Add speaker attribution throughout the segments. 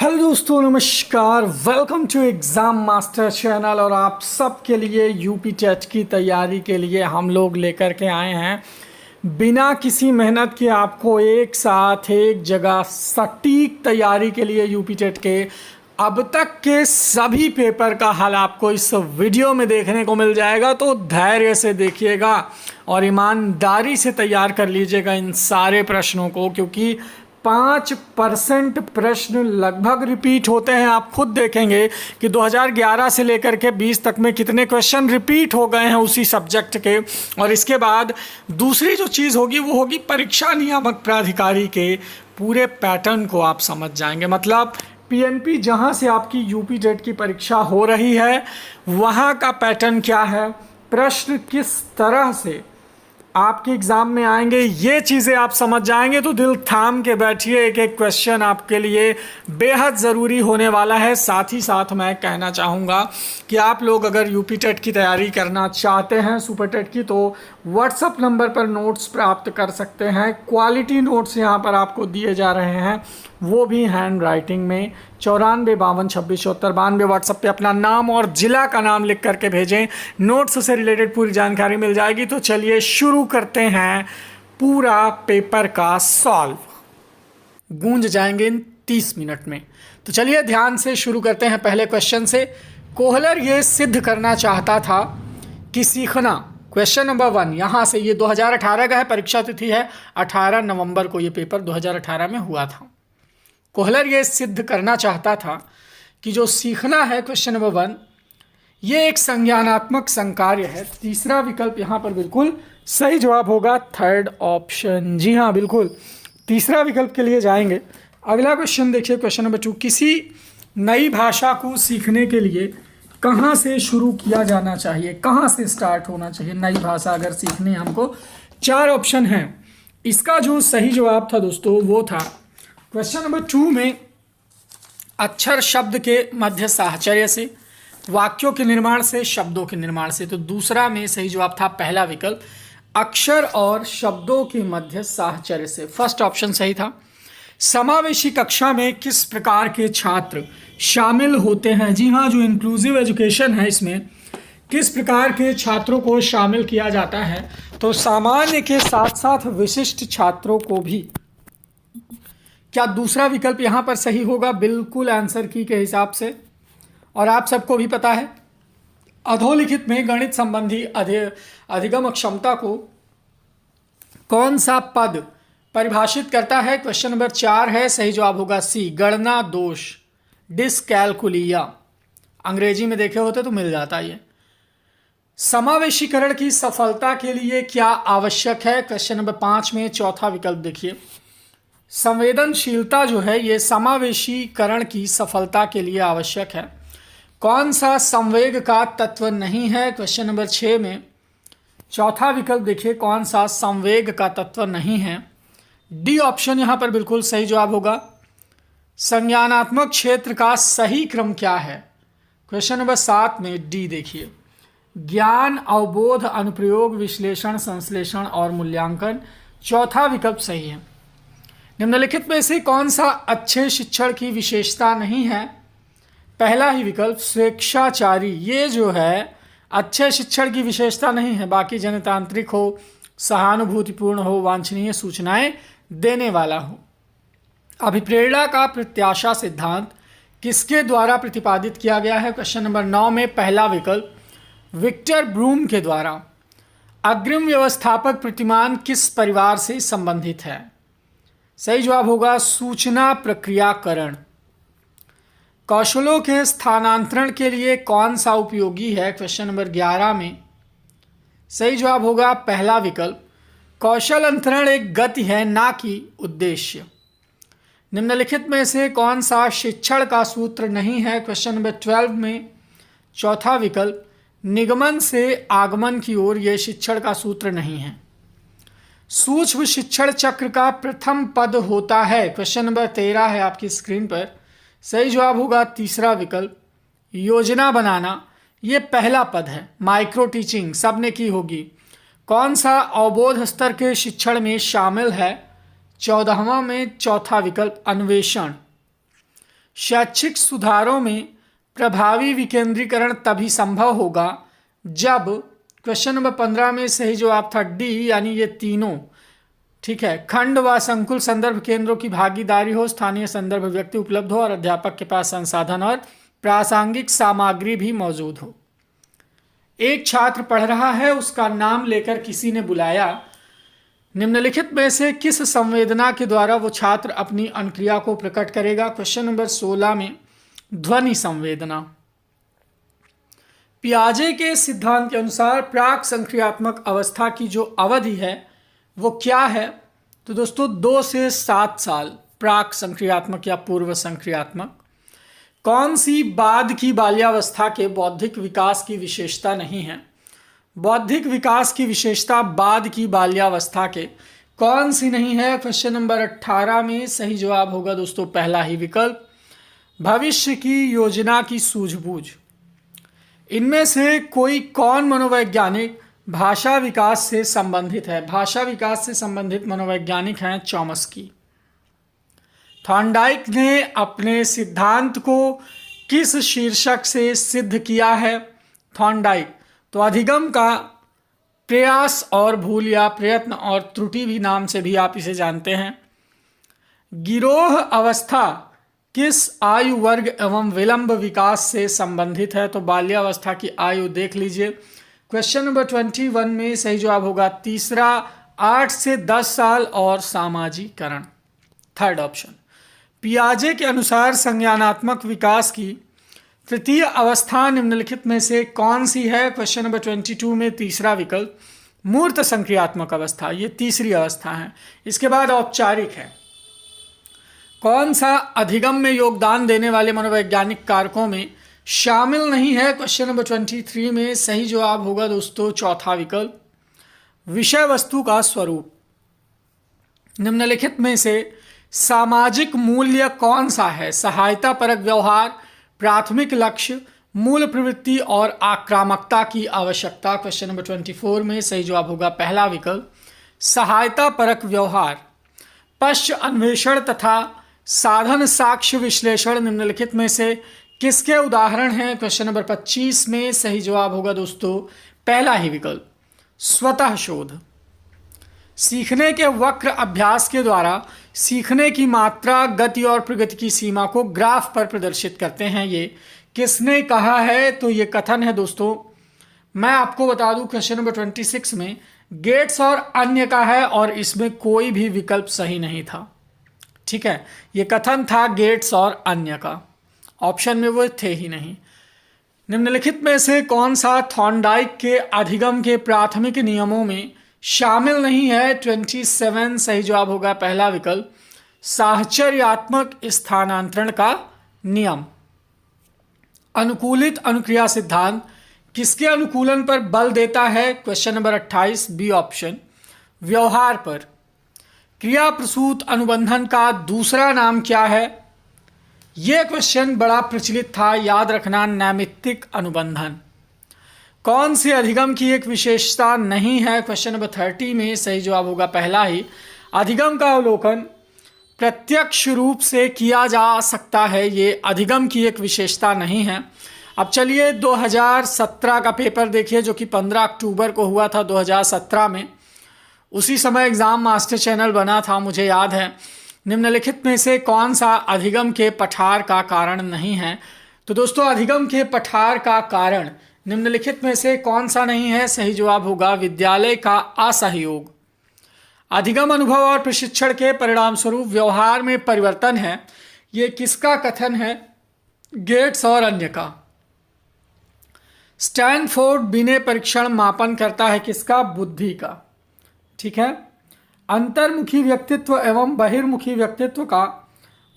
Speaker 1: Hello दोस्तों, नमस्कार। Welcome to exam master channel. और आप सब के लिए यूपी टेट की तैयारी के लिए हम लोग लेकर के आए हैं बिना किसी मेहनत के आपको एक साथ एक जगह सटीक तैयारी के लिए यूपी टेट के अब तक के सभी पेपर का हल आपको इस वीडियो में देखने को मिल जाएगा। तो धैर्य से देखिएगा और ईमानदारी से तैयार कर लीजिएगा इन सारे प्रश्नों को, क्योंकि 5% प्रश्न लगभग रिपीट होते हैं। आप खुद देखेंगे कि 2011 से लेकर के 20 तक में कितने क्वेश्चन रिपीट हो गए हैं उसी सब्जेक्ट के। और इसके बाद दूसरी जो चीज़ होगी वो होगी परीक्षा नियामक प्राधिकारी के पूरे पैटर्न को आप समझ जाएंगे। मतलब पीएनपी जहां से आपकी यूपी टेट की परीक्षा हो रही है वहां का पैटर्न क्या है, प्रश्न किस तरह से आपके एग्ज़ाम में आएंगे, ये चीज़ें आप समझ जाएंगे तो दिल थाम के बैठिए। एक एक क्वेश्चन आपके लिए बेहद ज़रूरी होने वाला है। साथ ही साथ मैं कहना चाहूँगा कि आप लोग अगर यूपी टेट की तैयारी करना चाहते हैं सुपर टेट की, तो व्हाट्सअप नंबर पर नोट्स प्राप्त कर सकते हैं। क्वालिटी नोट्स यहाँ पर आपको दिए जा रहे हैं, वो भी हैंड राइटिंग में। 94 52 26 74 92 व्हाट्सएप पे अपना नाम और ज़िला का नाम लिख करके भेजें। नोट्स से रिलेटेड पूरी जानकारी मिल जाएगी। तो चलिए शुरू करते हैं पूरा पेपर का सॉल्व। गूंज जाएंगे इन 30 मिनट में। तो चलिए ध्यान से शुरू करते हैं पहले क्वेश्चन से। कोहलर ये सिद्ध करना चाहता था कि सीखना, क्वेश्चन नंबर 1 यहाँ से, ये 2018 का है, परीक्षा तिथि है 18 नवंबर को, ये पेपर 2018 में हुआ था। कोहलर ये सिद्ध करना चाहता था कि जो सीखना है, क्वेश्चन नंबर 1, ये एक संज्ञानात्मक संकार्य है। तीसरा विकल्प यहाँ पर बिल्कुल सही जवाब होगा, थर्ड ऑप्शन। जी हाँ, बिल्कुल तीसरा विकल्प के लिए जाएंगे। अगला क्वेश्चन देखिए, क्वेश्चन नंबर 2, किसी नई भाषा को सीखने के लिए कहाँ से शुरू किया जाना चाहिए, कहाँ से स्टार्ट होना चाहिए नई भाषा अगर सीखनी है हमको। 4 ऑप्शन हैं। इसका जो सही जवाब था दोस्तों वो था क्वेश्चन नंबर 2 में अक्षर शब्द के मध्य साहचर्य से, वाक्यों के निर्माण से, शब्दों के निर्माण से। तो दूसरा में सही जवाब था पहला विकल्प, अक्षर और शब्दों के मध्य साहचर्य से। फर्स्ट ऑप्शन सही था। समावेशी कक्षा में किस प्रकार के छात्र शामिल होते हैं। जी हाँ, जो इंक्लूसिव एजुकेशन है इसमें किस प्रकार के छात्रों को शामिल किया जाता है, तो सामान्य के साथ साथ विशिष्ट छात्रों को भी। क्या दूसरा विकल्प यहाँ पर सही होगा? बिल्कुल आंसर की के हिसाब से। और आप सबको भी पता है अधोलिखित में गणित संबंधी अधिगम क्षमता को कौन सा पद परिभाषित करता है? क्वेश्चन नंबर 4 है, सही जवाब होगा सी, गणना दोष, डिसकैलकुलिया। अंग्रेजी में देखे होते तो मिल जाता ये। समावेशीकरण की सफलता के लिए क्या आवश्यक है? क्वेश्चन नंबर 5 में चौथा विकल्प देखिए, संवेदनशीलता जो है ये समावेशीकरण की सफलता के लिए आवश्यक है। कौन सा संवेग का तत्व नहीं है? क्वेश्चन नंबर 6 में चौथा विकल्प देखिए, कौन सा संवेग का तत्व नहीं है? डी ऑप्शन यहाँ पर बिल्कुल सही जवाब होगा। संज्ञानात्मक क्षेत्र का सही क्रम क्या है? क्वेश्चन नंबर 7 में डी देखिए, ज्ञान, अवबोध, अनुप्रयोग, विश्लेषण, संश्लेषण और मूल्यांकन। चौथा विकल्प सही है। निम्नलिखित में से कौन सा अच्छे शिक्षण की विशेषता नहीं है? पहला ही विकल्प, स्वेच्छाचारी। ये जो है अच्छे शिक्षण की विशेषता नहीं है, बाकी जनतांत्रिक हो, सहानुभूतिपूर्ण हो, वांछनीय सूचनाएं देने वाला हो। अभिप्रेरणा का प्रत्याशा सिद्धांत किसके द्वारा प्रतिपादित किया गया है? क्वेश्चन नंबर 9 में पहला विकल्प, विक्टर ब्रूम के द्वारा। अग्रिम व्यवस्थापक प्रतिमान किस परिवार से संबंधित है? सही जवाब होगा सूचना प्रक्रियाकरण। कौशलों के स्थानांतरण के लिए कौन सा उपयोगी है? क्वेश्चन नंबर 11 में सही जवाब होगा पहला विकल्प, कौशल अंतरण एक गति है ना कि उद्देश्य। निम्नलिखित में से कौन सा शिक्षण का सूत्र नहीं है? क्वेश्चन नंबर 12 में चौथा विकल्प, निगमन से आगमन की ओर, यह शिक्षण का सूत्र नहीं है। सूक्ष्म शिक्षण चक्र का प्रथम पद होता है? क्वेश्चन नंबर 13 है आपकी स्क्रीन पर, सही जवाब होगा तीसरा विकल्प, योजना बनाना, ये पहला पद है। माइक्रो टीचिंग सबने की होगी। कौन सा अवबोध स्तर के शिक्षण में शामिल है? 14वां में चौथा विकल्प, अन्वेषण। शैक्षिक सुधारों में प्रभावी विकेंद्रीकरण तभी संभव होगा जब, क्वेश्चन नंबर 15 में सही जवाब था डी, यानी ये तीनों, ठीक है, खंड व संकुल संदर्भ केंद्रों की भागीदारी हो, स्थानीय संदर्भ व्यक्ति उपलब्ध हो और अध्यापक के पास संसाधन और प्रासंगिक सामग्री भी मौजूद हो। एक छात्र पढ़ रहा है, उसका नाम लेकर किसी ने बुलाया। निम्नलिखित में से किस संवेदना के द्वारा वो छात्र अपनी अनुक्रिया को प्रकट करेगा? क्वेश्चन नंबर 16 में ध्वनि संवेदना। पियाजे के सिद्धांत के अनुसार प्राक संक्रियात्मक अवस्था की जो अवधि है वो क्या है? तो दोस्तों 2 से 7 साल प्राक संक्रियात्मक या पूर्व संक्रियात्मक। कौन सी बाद की बाल्यावस्था के बौद्धिक विकास की विशेषता नहीं है? बौद्धिक विकास की विशेषता बाद की बाल्यावस्था के कौन सी नहीं है? क्वेश्चन नंबर 18 में सही जवाब होगा दोस्तों पहला ही विकल्प, भविष्य की योजना की सूझबूझ। इनमें से कोई कौन मनोवैज्ञानिक भाषा विकास से संबंधित है? भाषा विकास से संबंधित मनोवैज्ञानिक हैं चॉम्स्की। थॉर्नडाइक ने अपने सिद्धांत को किस शीर्षक से सिद्ध किया है? थॉर्नडाइक तो अधिगम का प्रयास और भूल या प्रयत्न और त्रुटि भी नाम से भी आप इसे जानते हैं। गिरोह अवस्था किस आयु वर्ग एवं विलंब विकास से संबंधित है? तो बाल्यावस्था की आयु देख लीजिए। क्वेश्चन नंबर 21 में सही जवाब होगा तीसरा, 8 से 10 साल और सामाजिकरण, थर्ड ऑप्शन। पियाजे के अनुसार संज्ञानात्मक विकास की तृतीय अवस्था निम्नलिखित में से कौन सी है? क्वेश्चन नंबर 22 में तीसरा विकल्प, मूर्त संक्रियात्मक अवस्था, ये तीसरी अवस्था है। इसके बाद औपचारिक है। कौन सा अधिगम में योगदान देने वाले मनोवैज्ञानिक कारकों में शामिल नहीं है? क्वेश्चन नंबर 23 में सही जवाब होगा दोस्तों चौथा विकल्प, विषय वस्तु का स्वरूप। निम्नलिखित में से सामाजिक मूल्य कौन सा है? सहायता परक व्यवहार, प्राथमिक लक्ष्य, मूल प्रवृत्ति और आक्रामकता की आवश्यकता। क्वेश्चन नंबर 24 में सही जवाब होगा पहला विकल्प, सहायता परक व्यवहार। पश्च अन्वेषण तथा साधन साक्ष्य विश्लेषण निम्नलिखित में से किसके उदाहरण हैं? क्वेश्चन नंबर 25 में सही जवाब होगा दोस्तों पहला ही विकल्प, स्वतः शोध। सीखने के वक्र अभ्यास के द्वारा सीखने की मात्रा, गति और प्रगति की सीमा को ग्राफ पर प्रदर्शित करते हैं। ये किसने कहा है? तो ये कथन है दोस्तों, मैं आपको बता दूं क्वेश्चन नंबर 26 में गेट्स और अन्य का है और इसमें कोई भी विकल्प सही नहीं था। ठीक है, ये कथन था गेट्स और अन्य का, ऑप्शन में वो थे ही नहीं। निम्नलिखित में से कौन सा थॉर्नडाइक के अधिगम के प्राथमिक नियमों में शामिल नहीं है? 27 सही जवाब होगा पहला विकल्प, साहचर्यात्मक स्थानांतरण का नियम। अनुकूलित अनुक्रिया सिद्धांत किसके अनुकूलन पर बल देता है? क्वेश्चन नंबर 28 बी ऑप्शन, व्यवहार पर। क्रिया प्रसूत अनुबंधन का दूसरा नाम क्या है? यह क्वेश्चन बड़ा प्रचलित था, याद रखना, नैमित्तिक अनुबंधन। कौन सी अधिगम की एक विशेषता नहीं है? क्वेश्चन नंबर 30 में सही जवाब होगा पहला ही, अधिगम का अवलोकन प्रत्यक्ष रूप से किया जा सकता है। ये अधिगम की एक विशेषता नहीं है। अब चलिए 2017 का पेपर देखिए जो कि 15 अक्टूबर को हुआ था 2017 में। उसी समय एग्ज़ाम मास्टर चैनल बना था, मुझे याद है। निम्नलिखित में से कौन सा अधिगम के पठार का कारण नहीं है? तो दोस्तों अधिगम के पठार का कारण निम्नलिखित में से कौन सा नहीं है? सही जवाब होगा विद्यालय का असहयोग। अधिगम अनुभव और प्रशिक्षण के परिणाम स्वरूप व्यवहार में परिवर्तन है, ये किसका कथन है? गेट्स और अन्य का। स्टैनफोर्ड बिने परीक्षण मापन करता है किसका? बुद्धि का। ठीक है, अंतर्मुखी व्यक्तित्व एवं बहिर्मुखी व्यक्तित्व का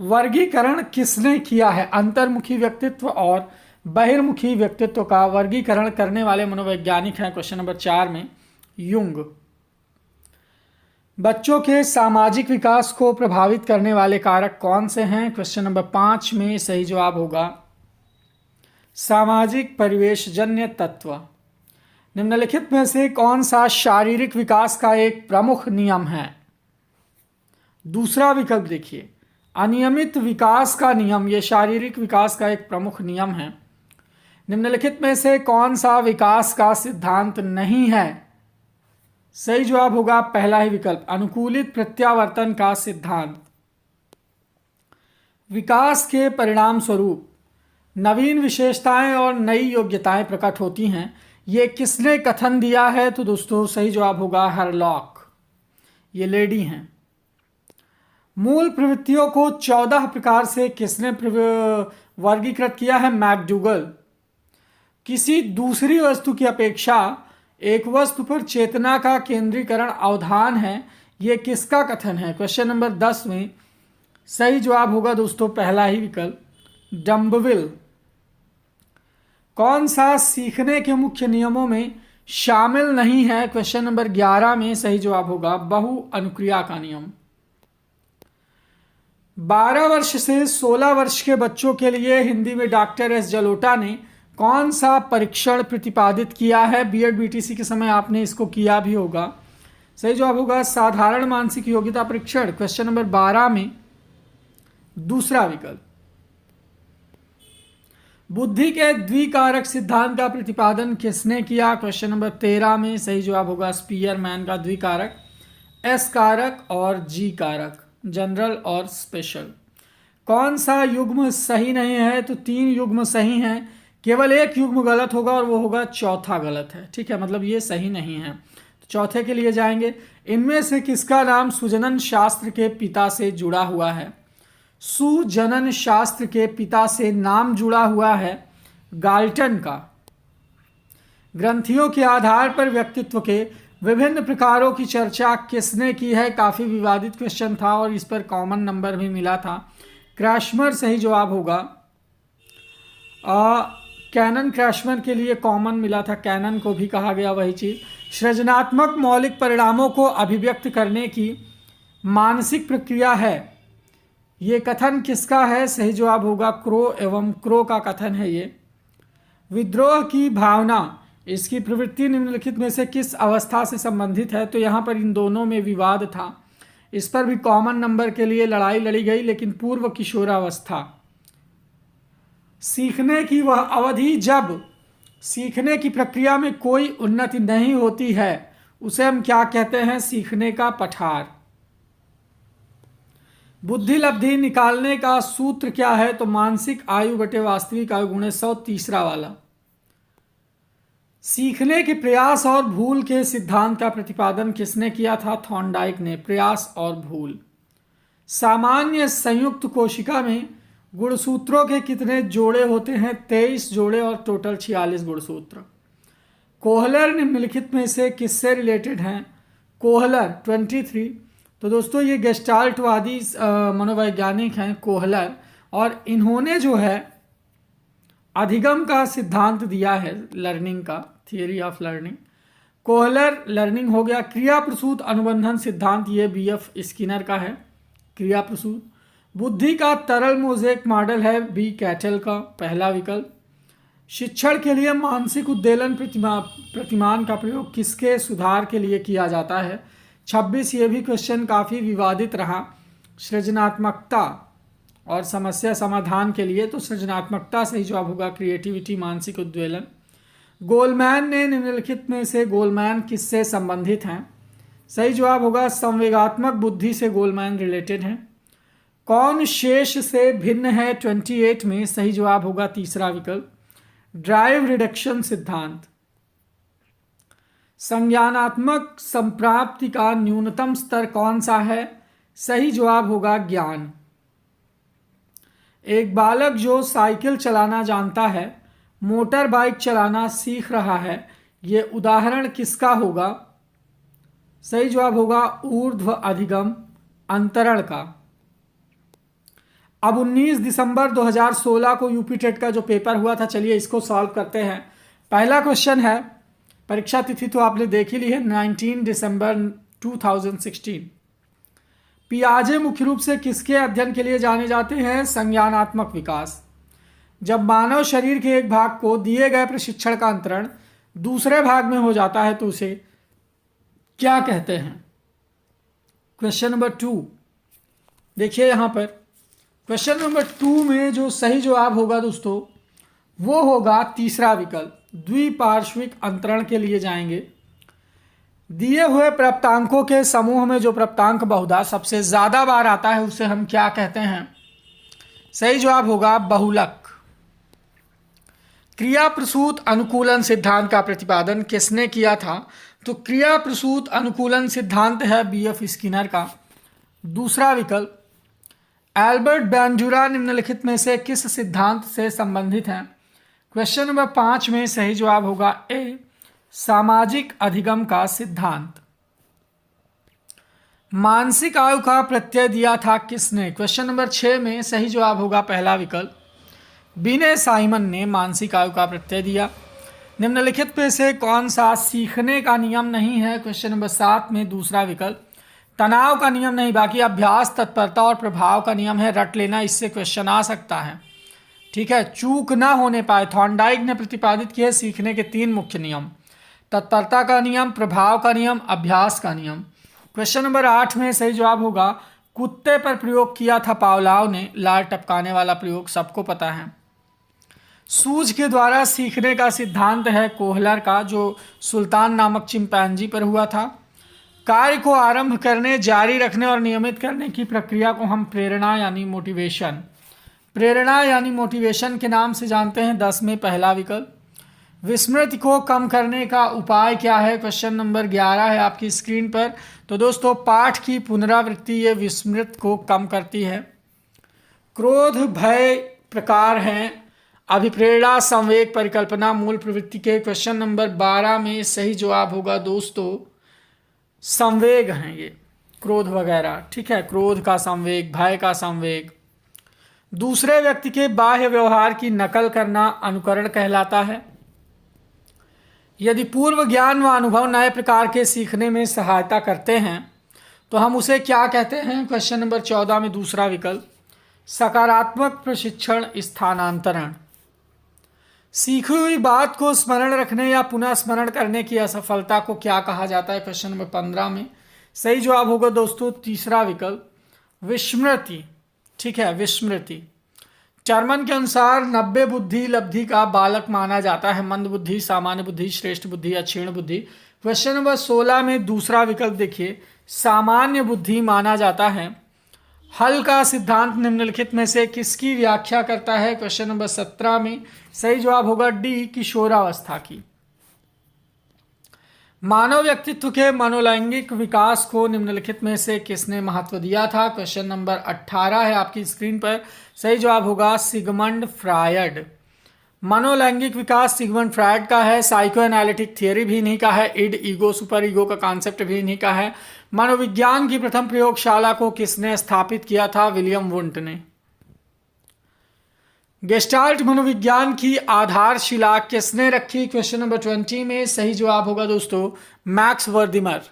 Speaker 1: वर्गीकरण किसने किया है? अंतर्मुखी व्यक्तित्व और बहिर्मुखी व्यक्तित्व का वर्गीकरण करने वाले मनोवैज्ञानिक हैं क्वेश्चन नंबर 4 में युंग। बच्चों के सामाजिक विकास को प्रभावित करने वाले कारक कौन से हैं? क्वेश्चन नंबर 5 में सही जवाब होगा सामाजिक परिवेश जन्य तत्व। निम्नलिखित में से कौन सा शारीरिक विकास का एक प्रमुख नियम है? दूसरा विकल्प देखिए, अनियमित विकास का नियम, ये शारीरिक विकास का एक प्रमुख नियम है। निम्नलिखित में से कौन सा विकास का सिद्धांत नहीं है? सही जवाब होगा पहला ही विकल्प, अनुकूलित प्रत्यावर्तन का सिद्धांत। विकास के परिणाम स्वरूप नवीन विशेषताएं और नई योग्यताएं प्रकट होती हैं, ये किसने कथन दिया है? तो दोस्तों सही जवाब होगा हरलॉक, ये लेडी हैं। मूल प्रवृत्तियों को 14 प्रकार से किसने वर्गीकृत किया है? मैकडूगल। किसी दूसरी वस्तु की अपेक्षा एक वस्तु पर चेतना का केंद्रीकरण अवधान है, ये किसका कथन है? क्वेश्चन नंबर 10 में सही जवाब होगा दोस्तों पहला ही विकल्प, डम्बविल। कौन सा सीखने के मुख्य नियमों में शामिल नहीं है? क्वेश्चन नंबर 11 में सही जवाब होगा बहु अनुक्रिया का नियम। 12 वर्ष से 16 वर्ष के बच्चों के लिए हिंदी में डॉक्टर एस जलोटा ने कौन सा परीक्षण प्रतिपादित किया है? बीएड बीटीसी के समय आपने इसको किया भी होगा। सही जवाब होगा साधारण मानसिक योग्यता परीक्षण। क्वेश्चन नंबर 12 में दूसरा विकल्प। बुद्धि के द्विकारक सिद्धांत का प्रतिपादन किसने किया? क्वेश्चन नंबर 13 में सही जवाब होगा स्पीयरमैन का द्विकारक, एस कारक और जी कारक, जनरल और स्पेशल। कौन सा युग्म सही नहीं है? तो 3 युग्म सही हैं, केवल एक युग्म गलत होगा और वो होगा चौथा गलत है। ठीक है, मतलब ये सही नहीं है, तो चौथे के लिए जाएंगे। इनमें से किसका नाम सुजनन शास्त्र के पिता से जुड़ा हुआ है? सुजनन शास्त्र के पिता से नाम जुड़ा हुआ है गाल्टन का। ग्रंथियों के आधार पर व्यक्तित्व के विभिन्न प्रकारों की चर्चा किसने की है? काफ़ी विवादित क्वेश्चन था और इस पर कॉमन नंबर भी मिला था। क्रैशमर सही जवाब होगा। कैनन क्रैशमर के लिए कॉमन मिला था, कैनन को भी कहा गया वही चीज़। सृजनात्मक मौलिक परिणामों को अभिव्यक्त करने की मानसिक प्रक्रिया है, ये कथन किसका है? सही जवाब होगा क्रो एवं क्रो का कथन है ये। विद्रोह की भावना, इसकी प्रवृत्ति निम्नलिखित में से किस अवस्था से संबंधित है? तो यहाँ पर इन दोनों में विवाद था, इस पर भी कॉमन नंबर के लिए लड़ाई लड़ी गई, लेकिन पूर्व किशोरावस्था। सीखने की वह अवधि जब सीखने की प्रक्रिया में कोई उन्नति नहीं होती है, उसे हम क्या कहते हैं? सीखने का पठार। बुद्धि लब्धि निकालने का सूत्र क्या है? तो मानसिक आयु बटे वास्तविक आयु गुणे 100, तीसरा वाला। सीखने के प्रयास और भूल के सिद्धांत का प्रतिपादन किसने किया था? थॉर्नडाइक ने, प्रयास और भूल। सामान्य संयुक्त कोशिका में गुणसूत्रों के कितने जोड़े होते हैं? 23 जोड़े और टोटल 46 गुणसूत्र। कोहलर निम्नलिखित में से किससे रिलेटेड हैं? कोहलर 23। तो दोस्तों ये गेस्टाल्टवादी मनोवैज्ञानिक हैं कोहलर, और इन्होंने जो है अधिगम का सिद्धांत दिया है, लर्निंग का, theory of learning. Kohler learning हो गया। क्रिया प्रसूत अनुबंधन सिद्धांत, ये बीएफ स्किनर का है, क्रिया प्रसूत। बुद्धि का तरल मोज़ेक मॉडल है बी कैटल का, पहला विकल्प। शिक्षण के लिए मानसिक उद्वेलन प्रतिमान का प्रयोग किसके सुधार के लिए किया जाता है? 26, ये भी क्वेश्चन काफ़ी विवादित रहा। सृजनात्मकता और समस्या समाधान के लिए, तो सृजनात्मकता सही जवाब होगा, क्रिएटिविटी, मानसिक उद्वेलन। गोलमैन ने निम्नलिखित में से गोलमैन किससे संबंधित हैं? सही जवाब होगा संवेगात्मक बुद्धि से गोलमैन रिलेटेड हैं। कौन शेष से भिन्न है? 28 में सही जवाब होगा तीसरा विकल्प, ड्राइव रिडक्शन सिद्धांत। संज्ञानात्मक संप्राप्ति का न्यूनतम स्तर कौन सा है? सही जवाब होगा ज्ञान। एक बालक जो साइकिल चलाना जानता है, मोटर बाइक चलाना सीख रहा है, ये उदाहरण किसका होगा? सही जवाब होगा ऊर्ध्व अधिगम अंतरण का। अब 19 दिसंबर 2016 को यूपी टेट का जो पेपर हुआ था, चलिए इसको सॉल्व करते हैं। पहला क्वेश्चन है, परीक्षा तिथि तो आपने देख ही ली है, 19 दिसंबर 2016। पियाजे मुख्य रूप से किसके अध्ययन के लिए जाने जाते हैं? संज्ञानात्मक विकास। जब मानव शरीर के एक भाग को दिए गए प्रशिक्षण का अंतरण दूसरे भाग में हो जाता है तो उसे क्या कहते हैं? क्वेश्चन नंबर 2 देखिए यहाँ पर, क्वेश्चन नंबर 2 में जो सही जवाब होगा दोस्तों वो होगा तीसरा विकल्प, द्विपार्श्विक अंतरण के लिए जाएंगे। दिए हुए प्राप्तांकों के समूह में जो प्राप्तांक बहुधा सबसे ज्यादा बार आता है उसे हम क्या कहते हैं? सही जवाब होगा बहुलक। क्रिया प्रसूत अनुकूलन सिद्धांत का प्रतिपादन किसने किया था? तो क्रिया प्रसूत अनुकूलन सिद्धांत है बीएफ स्किनर का। दूसरा विकल्प, एल्बर्ट बैंजुरा निम्नलिखित में से किस सिद्धांत से संबंधित हैं? क्वेश्चन नंबर 5 में सही जवाब होगा ए, सामाजिक अधिगम का सिद्धांत। मानसिक आयु का प्रत्यय दिया था किसने? क्वेश्चन नंबर 6 में सही जवाब होगा पहला विकल्प, विनय साइमन ने मानसिक आयु का प्रत्यय दिया। निम्नलिखित में से कौन सा सीखने का नियम नहीं है? क्वेश्चन नंबर 7 में दूसरा विकल्प, तनाव का नियम नहीं, बाकी अभ्यास, तत्परता और प्रभाव का नियम है। रट लेना, इससे क्वेश्चन आ सकता है। ठीक है, चूक ना होने पाए। थॉर्नडाइक ने प्रतिपादित किए सीखने के 3 मुख्य नियम, तत्परता का नियम, प्रभाव का नियम, अभ्यास का नियम। क्वेश्चन नंबर 8 में सही जवाब होगा कुत्ते पर प्रयोग किया था पावलाव ने, लार टपकाने वाला प्रयोग सबको पता है। सूझ के द्वारा सीखने का सिद्धांत है कोहलर का, जो सुल्तान नामक चिंपैंजी पर हुआ था। कार्य को आरंभ करने, जारी रखने और नियमित करने की प्रक्रिया को हम प्रेरणा यानी मोटिवेशन के नाम से जानते हैं। 10 में पहला विकल्प। विस्मृति को कम करने का उपाय क्या है? क्वेश्चन नंबर 11 है आपकी स्क्रीन पर। तो दोस्तों पाठ की पुनरावृत्ति ये विस्मृति को कम करती है। क्रोध भय प्रकार हैं, अभिप्रेरणा, संवेग, परिकल्पना, मूल प्रवृत्ति के। क्वेश्चन नंबर 12 में सही जवाब होगा दोस्तों संवेग हैं ये, क्रोध वगैरह। ठीक है, क्रोध का संवेग, भय का संवेग। दूसरे व्यक्ति के बाह्य व्यवहार की नकल करना अनुकरण कहलाता है। यदि पूर्व ज्ञान व अनुभव नए प्रकार के सीखने में सहायता करते हैं तो हम उसे क्या कहते हैं? क्वेश्चन नंबर 14 में दूसरा विकल्प, सकारात्मक प्रशिक्षण स्थानांतरण। सीखी हुई बात को स्मरण रखने या पुनः स्मरण करने की असफलता को क्या कहा जाता है? क्वेश्चन नंबर 15 में सही जवाब होगा दोस्तों तीसरा विकल्प, विस्मृति। ठीक है, विस्मृति। चर्मन के अनुसार 90 बुद्धि लब्धि का बालक माना जाता है। मंद बुद्धि, सामान्य बुद्धि, श्रेष्ठ बुद्धि या क्षीण बुद्धि। क्वेश्चन नंबर 16 में दूसरा विकल्प देखिए, सामान्य बुद्धि माना जाता है। हल का सिद्धांत निम्नलिखित में से किसकी व्याख्या करता है? क्वेश्चन नंबर 17 में सही जवाब होगा डी, किशोरावस्था की। मानव व्यक्तित्व के मनोलैंगिक विकास को निम्नलिखित में से किसने महत्व दिया था? क्वेश्चन नंबर 18 है आपकी स्क्रीन पर। सही जवाब होगा सिगमंड फ्रायड। मनोलैंगिक विकास सिगमंड फ्रायड का है। साइको एनालिटिक थियरी भी इन्हीं का है। इड, ईगो, सुपर ईगो का कॉन्सेप्ट भी इन्हीं का है। मनोविज्ञान की प्रथम प्रयोगशाला को किसने स्थापित किया था? विलियम वुंट ने। गेस्टाल्ट मनोविज्ञान की आधारशिला किसने रखी? क्वेश्चन नंबर 20 में सही जवाब होगा दोस्तों मैक्स वर्दिमर।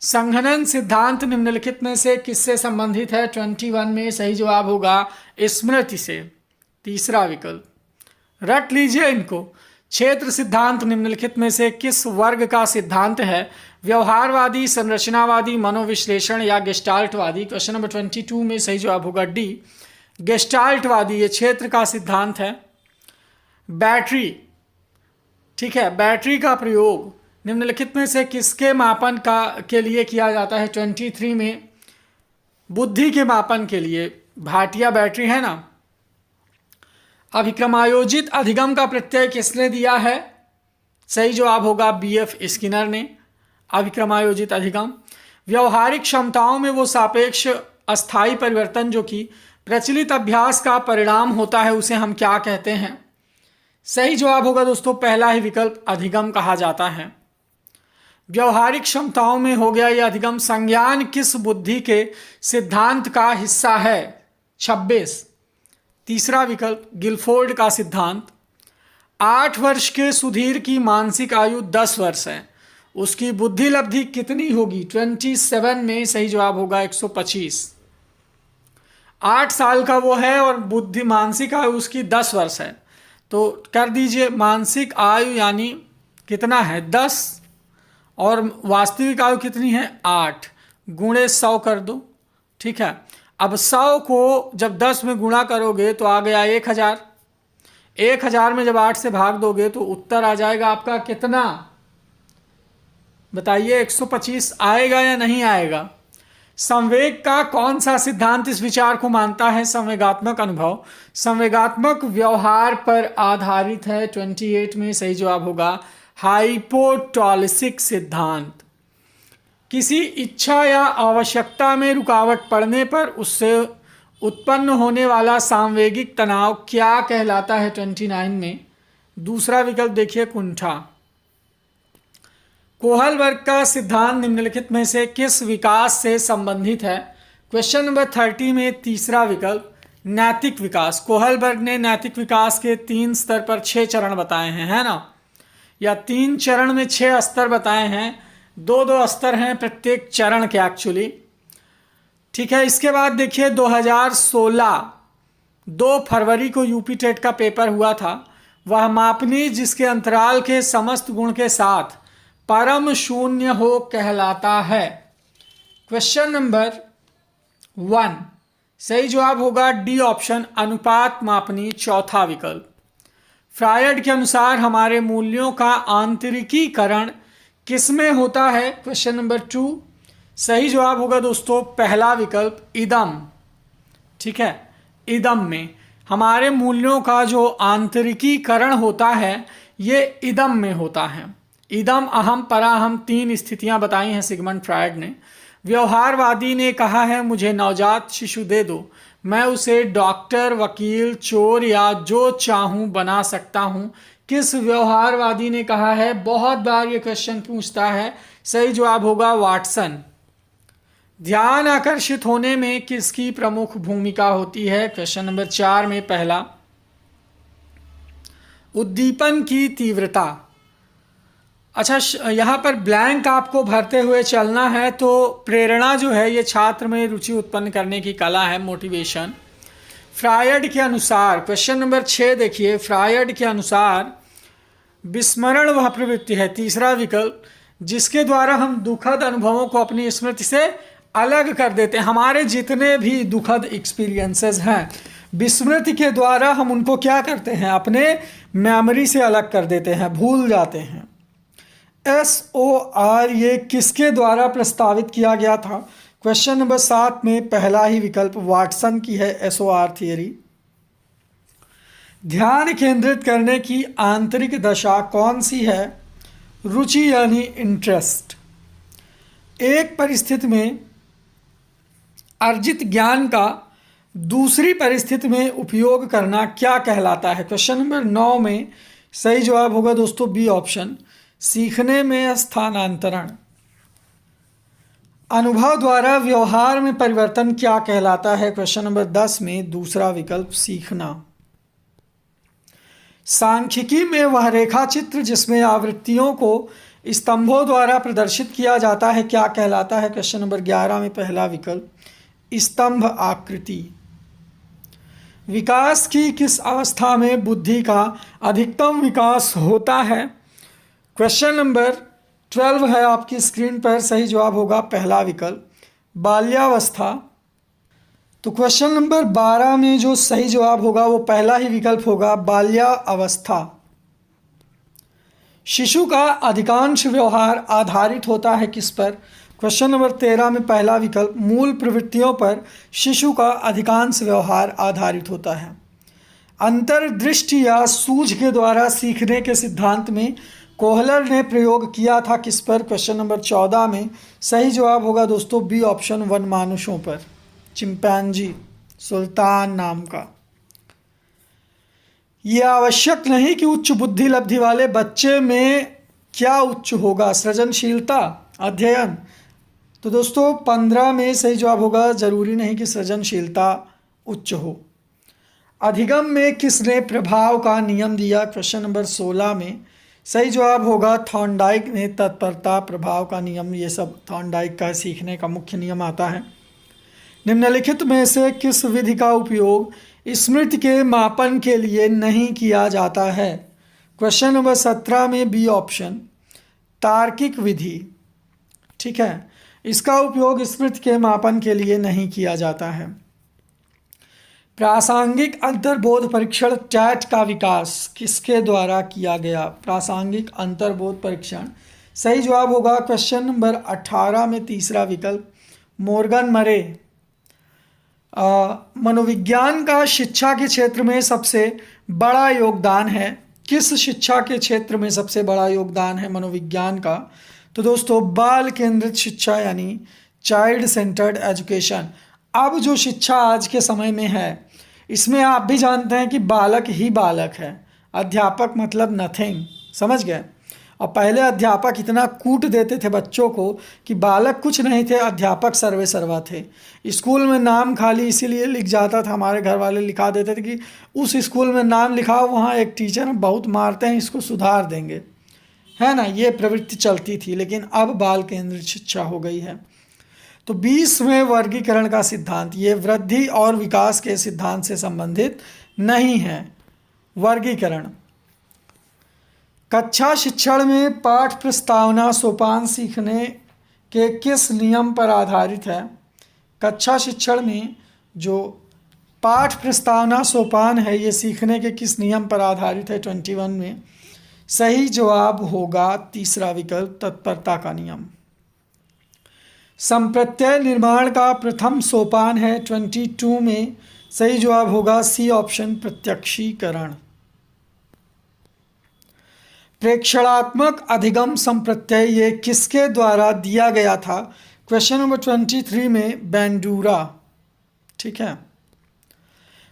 Speaker 1: संघनन सिद्धांत निम्नलिखित में से किससे संबंधित है? 21 में सही जवाब होगा स्मृति से, तीसरा विकल्प। रट लीजिए इनको। क्षेत्र सिद्धांत निम्नलिखित में से किस वर्ग का सिद्धांत है? व्यवहारवादी, संरचनावादी, मनोविश्लेषण या गेस्टाल्टवादी। क्वेश्चन नंबर 22 में सही जवाब होगा डी, गेस्टाल्टवादी। ये क्षेत्र का सिद्धांत है। बैटरी, ठीक है, बैटरी का प्रयोग निम्नलिखित में से किसके मापन के लिए किया जाता है? 23 में बुद्धि के मापन के लिए। भाटिया बैटरी है ना। अभिक्रमायोजित अधिगम का प्रत्यय किसने दिया है? सही जवाब होगा बीएफ स्किनर ने। अभिक्रमायोजित अधिगम। व्यवहारिक क्षमताओं में वो सापेक्ष अस्थायी परिवर्तन जो कि प्रचलित अभ्यास का परिणाम होता है उसे हम क्या कहते हैं? सही जवाब होगा दोस्तों पहला ही विकल्प, अधिगम कहा जाता है। व्यवहारिक क्षमताओं में हो गया यह अधिगम। संज्ञान किस बुद्धि के सिद्धांत का हिस्सा है? 26, तीसरा विकल्प, गिलफोर्ड का सिद्धांत। 8 वर्ष के सुधीर की मानसिक आयु 10 वर्ष है, उसकी बुद्धि लब्धि कितनी होगी? 27 में सही जवाब होगा 125। 8 साल का वो है और बुद्धि मानसिक आयु उसकी 10 वर्ष है, तो कर दीजिए मानसिक आयु यानी कितना है 10 और वास्तविक आयु कितनी है 8, गुणे 100 कर दो। ठीक है, अब 100 को जब 10 में गुणा करोगे तो आ गया 1000। 1000 में जब 8 से भाग दोगे तो उत्तर आ जाएगा आपका कितना? बताइए, 125 आएगा या नहीं आएगा? संवेग का कौन सा सिद्धांत इस विचार को मानता है? संवेगात्मक अनुभव संवेगात्मक व्यवहार पर आधारित है। 28 में सही जवाब होगा हाइपोटोलिसिक सिद्धांत। किसी इच्छा या आवश्यकता में रुकावट पड़ने पर उससे उत्पन्न होने वाला सांवेगिक तनाव क्या कहलाता है? 29 में दूसरा विकल्प देखिए, कुंठा। कोहलबर्ग का सिद्धांत निम्नलिखित में से किस विकास से संबंधित है? क्वेश्चन नंबर 30 में तीसरा विकल्प, नैतिक विकास। कोहलबर्ग ने नैतिक विकास के 3 स्तर पर 6 चरण बताए हैं, है ना? या 3 चरण में 6 स्तर बताए हैं। 2-2 स्तर हैं प्रत्येक चरण के एक्चुअली। ठीक है, इसके बाद देखिए 2016 2 फरवरी को यूपी टेट का पेपर हुआ था। वह मापनी जिसके अंतराल के समस्त गुण के साथ परम शून्य हो कहलाता है। क्वेश्चन नंबर 1 सही जवाब होगा डी ऑप्शन, अनुपात मापनी, चौथा विकल्प। फ्रायड के अनुसार हमारे मूल्यों का आंतरिकीकरण किसमें होता है? क्वेश्चन नंबर 2 सही जवाब होगा दोस्तों पहला विकल्प, इदम। ठीक है, इदम में हमारे मूल्यों का जो आंतरिकीकरण होता है ये इदम में होता है। इदम, अहम, पराहम 3 स्थितियां बताई हैं सिगमंड फ्रायड ने। व्यवहारवादी ने कहा है मुझे नवजात शिशु दे दो, मैं उसे डॉक्टर, वकील, चोर या जो चाहूं बना सकता हूं। किस व्यवहारवादी ने कहा है? बहुत बार ये क्वेश्चन पूछता है। सही जवाब होगा वाटसन। ध्यान आकर्षित होने में किसकी प्रमुख भूमिका होती है? क्वेश्चन नंबर 4 में पहला, उद्दीपन की तीव्रता। अच्छा, यहाँ पर ब्लैंक आपको भरते हुए चलना है। तो प्रेरणा जो है ये छात्र में रुचि उत्पन्न करने की कला है, मोटिवेशन। फ्रायड के अनुसार क्वेश्चन नंबर 6 देखिए, फ्रायड के अनुसार विस्मरण वह प्रवृत्ति है, तीसरा विकल्प, जिसके द्वारा हम दुखद अनुभवों को अपनी स्मृति से अलग कर देते हैं। हमारे जितने भी दुखद एक्सपीरियंसेस हैं, विस्मृति के द्वारा हम उनको क्या करते हैं? अपने मेमोरी से अलग कर देते हैं, भूल जाते हैं। SOR ये किसके द्वारा प्रस्तावित किया गया था? क्वेश्चन नंबर 7 में पहला ही विकल्प, वाटसन की है SOR थियरी। ध्यान केंद्रित करने की आंतरिक दशा कौन सी है? रुचि यानी इंटरेस्ट। एक परिस्थिति में अर्जित ज्ञान का दूसरी परिस्थिति में उपयोग करना क्या कहलाता है? क्वेश्चन नंबर 9 में सही जवाब होगा दोस्तों बी ऑप्शन, सीखने में स्थानांतरण। अनुभव द्वारा व्यवहार में परिवर्तन क्या कहलाता है? क्वेश्चन नंबर 10 में दूसरा विकल्प, सीखना। सांख्यिकी में वह रेखा चित्र जिसमें आवृत्तियों को स्तंभों द्वारा प्रदर्शित किया जाता है क्या कहलाता है? क्वेश्चन नंबर 11 में पहला विकल्प, स्तंभ आकृति। विकास की किस अवस्था में बुद्धि का अधिकतम विकास होता है? क्वेश्चन नंबर 12 है आपकी स्क्रीन पर, सही जवाब होगा पहला विकल्प, बाल्यावस्था। तो क्वेश्चन नंबर 12 में जो सही जवाब होगा वो पहला ही विकल्प होगा, बाल्यावस्था। शिशु का अधिकांश व्यवहार आधारित होता है किस पर? क्वेश्चन नंबर 13 में पहला विकल्प, मूल प्रवृत्तियों पर शिशु का अधिकांश व्यवहार आधारित होता है। अंतर्दृष्टि या सूझ के द्वारा सीखने के सिद्धांत में कोहलर ने प्रयोग किया था किस पर? क्वेश्चन नंबर 14 में सही जवाब होगा दोस्तों बी ऑप्शन, वनमानुषों पर, चिंपैंजी, सुल्तान नाम का। यह आवश्यक नहीं कि उच्च बुद्धि लब्धि वाले बच्चे में क्या उच्च होगा? सृजनशीलता, अध्ययन। तो दोस्तों 15 में सही जवाब होगा, जरूरी नहीं कि सृजनशीलता उच्च हो। अधिगम में किसने प्रभाव का नियम दिया? क्वेश्चन नंबर 16 में सही जवाब होगा थॉर्नडाइक ने तत्परता प्रभाव का नियम। ये सब थॉर्नडाइक का सीखने का मुख्य नियम आता है। निम्नलिखित में से किस विधि का उपयोग स्मृति के मापन के लिए नहीं किया जाता है? क्वेश्चन नंबर 17 में बी ऑप्शन, तार्किक विधि। ठीक है, इसका उपयोग स्मृति के मापन के लिए नहीं किया जाता है। प्रासंगिक अंतर्बोध परीक्षण टैट का विकास किसके द्वारा किया गया? प्रासंगिक अंतर्बोध परीक्षण, सही जवाब होगा क्वेश्चन नंबर 18 में तीसरा विकल्प मॉर्गन मरे। मनोविज्ञान का शिक्षा के क्षेत्र में सबसे बड़ा योगदान है। किस शिक्षा के क्षेत्र में सबसे बड़ा योगदान है मनोविज्ञान का? तो दोस्तों बाल केंद्रित शिक्षा यानी चाइल्ड सेंटर्ड एजुकेशन। अब जो शिक्षा आज के समय में है इसमें आप भी जानते हैं कि बालक ही बालक है, अध्यापक मतलब नथिंग, समझ गए। और पहले अध्यापक इतना कूट देते थे बच्चों को कि बालक कुछ नहीं थे, अध्यापक सर्वे सर्वा थे। स्कूल में नाम खाली इसीलिए लिख जाता था, हमारे घर वाले लिखा देते थे कि उस स्कूल में नाम लिखा, वहाँ एक टीचर बहुत मारते हैं, इसको सुधार देंगे, है ना, ये प्रवृत्ति चलती थी। लेकिन अब बाल केंद्रित शिक्षा हो गई है। तो 20वें वर्गीकरण का सिद्धांत, ये वृद्धि और विकास के सिद्धांत से संबंधित नहीं है। वर्गीकरण, कक्षा शिक्षण में पाठ प्रस्तावना सोपान सीखने के किस नियम पर आधारित है? कक्षा शिक्षण में जो पाठ प्रस्तावना सोपान है ये सीखने के किस नियम पर आधारित है? 21 में सही जवाब होगा तीसरा विकल्प तत्परता का नियम। संप्रत्यय निर्माण का प्रथम सोपान है 22 में, सही जवाब होगा सी ऑप्शन प्रत्यक्षीकरण। प्रेक्षणात्मक अधिगम संप्रत्यय ये किसके द्वारा दिया गया था? क्वेश्चन नंबर 23 में बेंडूरा, ठीक है।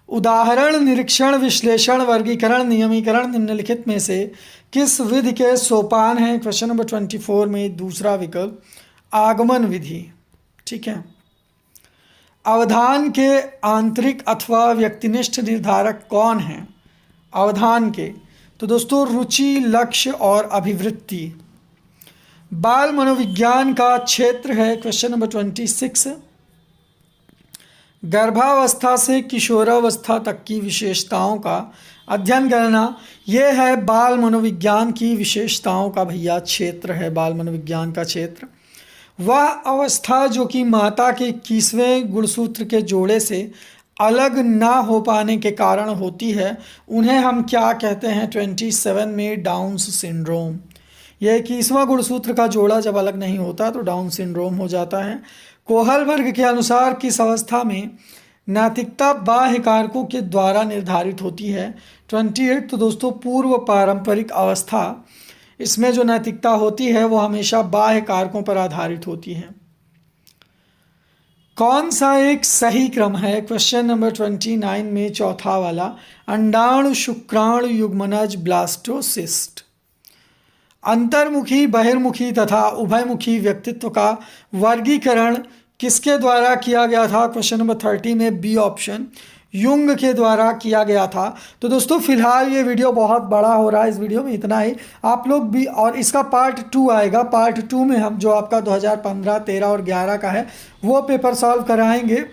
Speaker 1: उदाहरण, निरीक्षण, विश्लेषण, वर्गीकरण, नियमीकरण निम्नलिखित में से किस विधि के सोपान हैं? क्वेश्चन नंबर 24 में दूसरा विकल्प आगमन विधि, ठीक है। अवधान के आंतरिक अथवा व्यक्तिनिष्ठ निर्धारक कौन हैं? अवधान के, तो दोस्तों रुचि, लक्ष्य और अभिवृत्ति। बाल मनोविज्ञान का क्षेत्र है क्वेश्चन नंबर 26 गर्भावस्था से किशोरावस्था तक की विशेषताओं का अध्ययन करना। यह है बाल मनोविज्ञान की विशेषताओं का भैया क्षेत्र है, बाल मनोविज्ञान का क्षेत्र। वह अवस्था जो कि माता के 21वें गुणसूत्र के जोड़े से अलग ना हो पाने के कारण होती है, उन्हें हम क्या कहते हैं? 27 में डाउन्स सिंड्रोम। यह 21वां गुणसूत्र का जोड़ा जब अलग नहीं होता तो डाउन सिंड्रोम हो जाता है। कोहलबर्ग के अनुसार किस अवस्था में नैतिकता बाह्य कारकों के द्वारा निर्धारित होती है? 28, तो दोस्तों पूर्व पारंपरिक अवस्था, इसमें जो नैतिकता होती है वो हमेशा बाह्य कारकों पर आधारित होती है। कौन सा एक सही क्रम है? क्वेश्चन नंबर 29 में चौथा वाला, अंडाणु शुक्राणु युग्मनज ब्लास्टोसिस्ट। अंतर्मुखी, बहिर्मुखी तथा उभयमुखी व्यक्तित्व का वर्गीकरण किसके द्वारा किया गया था? क्वेश्चन नंबर 30 में बी ऑप्शन युंग के द्वारा किया गया था। तो दोस्तों फिलहाल ये वीडियो बहुत बड़ा हो रहा है, इस वीडियो में इतना ही। आप लोग भी, और इसका पार्ट 2 आएगा, पार्ट 2 में हम जो आपका 2015, 13 और 11 का है वो पेपर सॉल्व कराएंगे।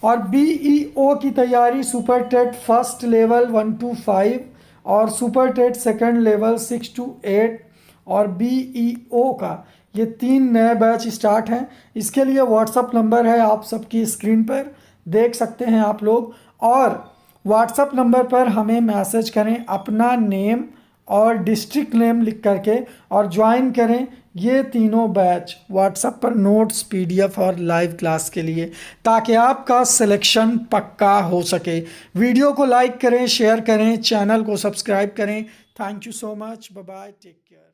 Speaker 1: और बीईओ की तैयारी super TET first level 1 to 5 और super TET second level 6 to 8 और बीईओ का ये 3 नए बैच स्टार्ट हैं। इसके लिए व्हाट्सअप नंबर है, आप सबकी स्क्रीन पर देख सकते हैं आप लोग। और व्हाट्सएप नंबर पर हमें मैसेज करें अपना नेम और डिस्ट्रिक्ट नेम लिख करके और ज्वाइन करें ये तीनों बैच व्हाट्सएप पर, नोट्स, पीडीएफ और लाइव क्लास के लिए, ताकि आपका सिलेक्शन पक्का हो सके। वीडियो को लाइक करें, शेयर करें, चैनल को सब्सक्राइब करें। Thank you so much, bye bye, take care.